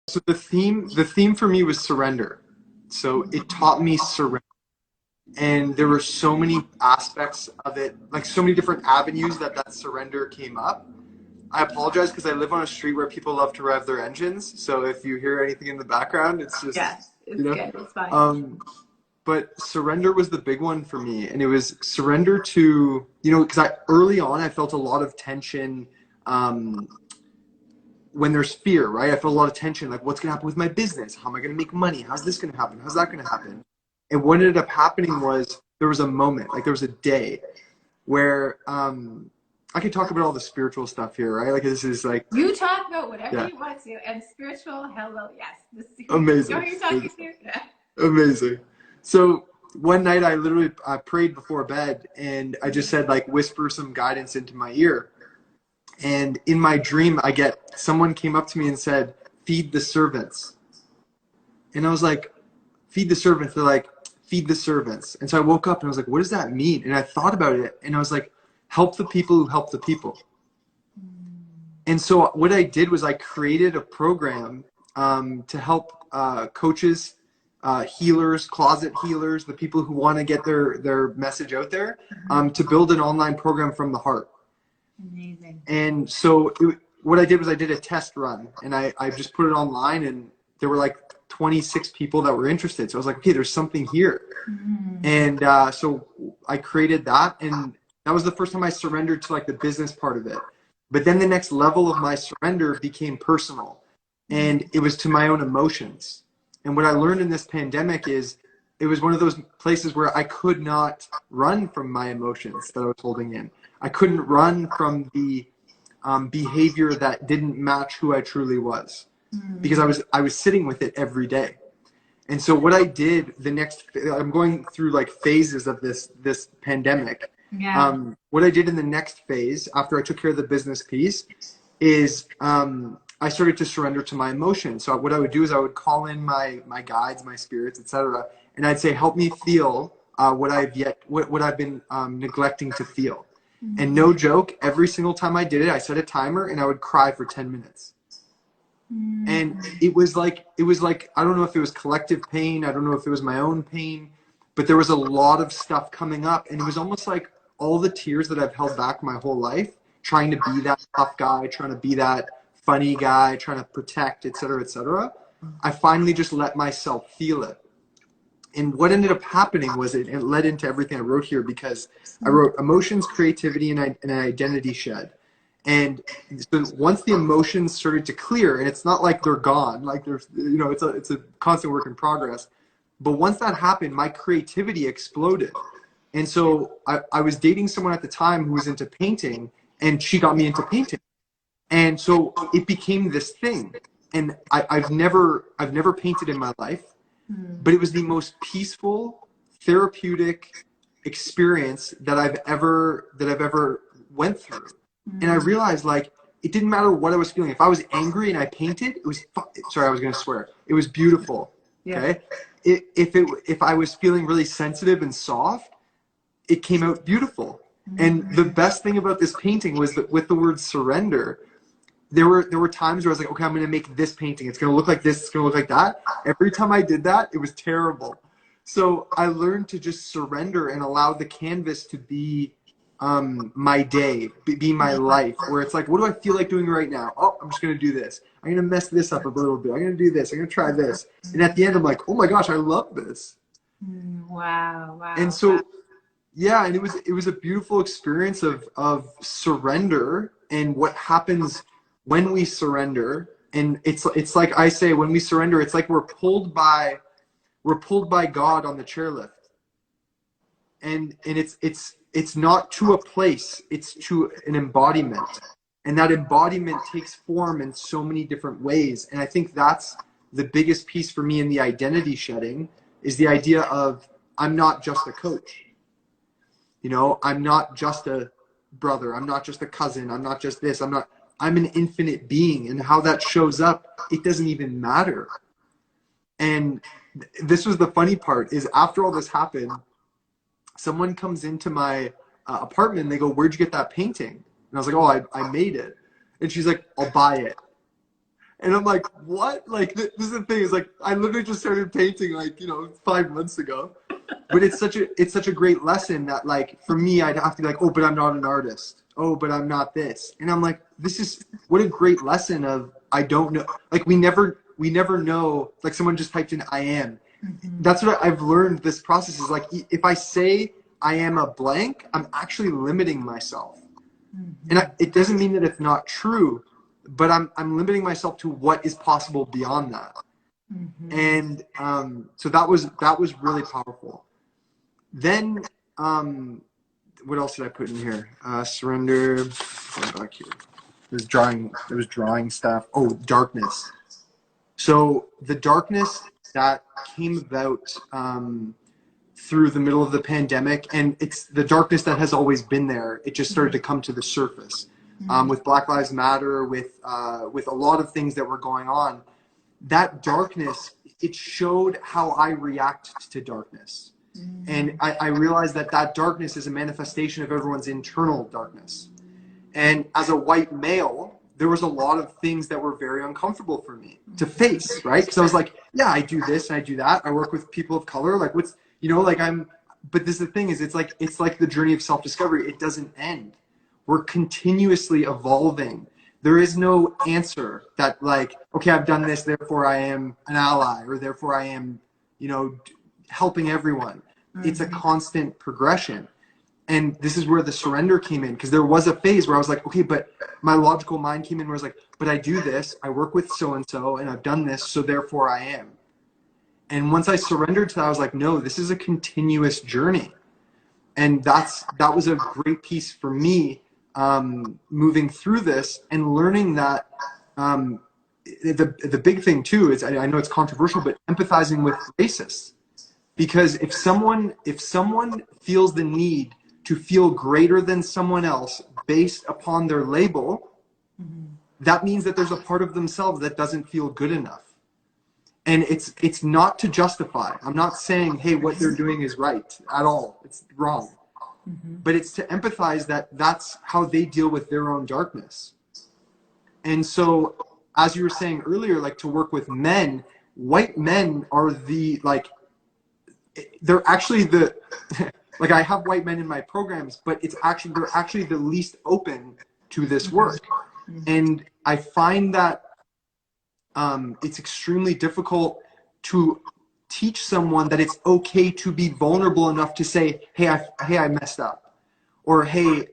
So the theme for me was surrender. So it taught me surrender. And there were so many aspects of it, like so many different avenues that surrender came up. I apologize because I live on a street where people love to rev their engines. So if you hear anything in the background, it's just, Yes, it's you know. good. It's fine. But surrender was the big one for me. And it was surrender to, because early on, I felt a lot of tension um, when there's fear, right? I felt a lot of tension, like what's going to happen with my business? How am I going to make money? How's this going to happen? How's that going to happen? And what ended up happening was there was a moment, like there was a day where I could talk about all the spiritual stuff here, right? Like this is like, You talk about whatever yeah, you want to, and spiritual, hello, yes. This is who amazing, you're talking to. Yeah. amazing. So one night I prayed before bed and I just said like whisper some guidance into my ear. And in my dream, someone came up to me and said, feed the servants. And I was like, feed the servants. They're like, feed the servants. And so I woke up and I was like, what does that mean? And I thought about it and I was like, help the people who help the people. And so what I did was I created a program to help coaches, healers, closet healers, the people who want to get their message out there, to build an online program from the heart. Amazing. And so what I did was I did a test run and I just put it online and there were like 26 people that were interested. So I was like, okay, there's something here. And so I created that and that was the first time I surrendered to like the business part of it. But then the next level of my surrender became personal and it was to my own emotions. And what I learned in this pandemic is it was one of those places where I could not run from my emotions that I was holding in. I couldn't run from the behavior that didn't match who I truly was because I was sitting with it every day. And so what I did I'm going through like phases of this pandemic. Yeah. What I did in the next phase after I took care of the business piece is I started to surrender to my emotions. So what I would do is I would call in my guides, my spirits, etc., and I'd say, help me feel what I've been neglecting to feel. And no joke, every single time I did it, I set a timer and I would cry for 10 minutes. And it was like, I don't know if it was collective pain. I don't know if it was my own pain, but there was a lot of stuff coming up. And it was almost like all the tears that I've held back my whole life, trying to be that tough guy, trying to be that funny guy, trying to protect, et cetera, I finally just let myself feel it. And what ended up happening was it led into everything I wrote here because I wrote emotions, creativity, and an identity shed. And so once the emotions started to clear, and it's not like they're gone, like there's, it's a constant work in progress. But once that happened, my creativity exploded. And so I was dating someone at the time who was into painting, and she got me into painting. And so it became this thing. And I've never painted in my life. But it was the most peaceful, therapeutic experience that I've ever went through. And I realized like it didn't matter what I was feeling. If I was angry and I painted, it was sorry, I was going to swear. It was beautiful. Okay. Yeah. If I was feeling really sensitive and soft, it came out beautiful. And the best thing about this painting was that with the word surrender, there were times where I was like, okay, I'm going to make this painting. It's going to look like this. It's going to look like that. Every time I did that, it was terrible. So I learned to just surrender and allow the canvas to be my day, be my life, where it's like, what do I feel like doing right now? Oh, I'm just going to do this. I'm going to mess this up a little bit. I'm going to do this. I'm going to try this. And at the end, I'm like, oh my gosh, I love this. Wow. And so, yeah, and it was a beautiful experience of surrender and what happens when we surrender. And it's like I say, when we surrender, it's like we're pulled by God on the chairlift. And it's not to a place, it's to an embodiment. And that embodiment takes form in so many different ways. And I think that's the biggest piece for me in the identity shedding is the idea of I'm not just a coach. I'm not just a brother. I'm not just a cousin. I'm not just this. I'm an infinite being. And how that shows up, it doesn't even matter. And this was the funny part is after all this happened, someone comes into my apartment and they go, where'd you get that painting? And I was like, oh, I made it. And she's like, I'll buy it. And I'm like, what? Like, this is the thing, is like, I literally just started painting like, 5 months ago. But it's such a great lesson that, like, for me, I'd have to be like, oh, but I'm not an artist. Oh, but I'm not this. And I'm like, what a great lesson of, I don't know. Like, we never know. Like, someone just typed in, I am. That's what I've learned. This process is like, if I say I am a blank, I'm actually limiting myself. And it doesn't mean that it's not true, but I'm limiting myself to what is possible beyond that. And so that was really powerful. Then what else did I put in here? Surrender. Go back here. There was drawing stuff. Oh, darkness. So the darkness that came about through the middle of the pandemic, and it's the darkness that has always been there. It just started to come to the surface with Black Lives Matter, with a lot of things that were going on. That darkness, it showed how I react to darkness. And I realized that darkness is a manifestation of everyone's internal darkness. And as a white male, there was a lot of things that were very uncomfortable for me to face, right? Because I was like, yeah, I do this and I do that. I work with people of color. Like, but this is the thing, is it's like the journey of self-discovery. It doesn't end. We're continuously evolving. There is no answer that, like, okay, I've done this, therefore I am an ally, or therefore I am, helping everyone. It's a constant progression. And this is where the surrender came in, because there was a phase where I was like, okay, but my logical mind came in where I was like, but I do this, I work with so-and-so, and I've done this, so therefore I am. And once I surrendered to that, I was like, no, this is a continuous journey. And that was a great piece for me, moving through this and learning that the big thing too is, I know it's controversial, but empathizing with racists. Because if someone feels the need to feel greater than someone else based upon their label, that means that there's a part of themselves that doesn't feel good enough. And it's not to justify. I'm not saying, hey, what they're doing is right at all. It's wrong. But it's to empathize that that's how they deal with their own darkness. And so, as you were saying earlier, like, to work with men, white men are they're actually like, I have white men in my programs, but they're actually the least open to this work. And I find that it's extremely difficult to teach someone that it's okay to be vulnerable enough to say, hey, I messed up, or hey,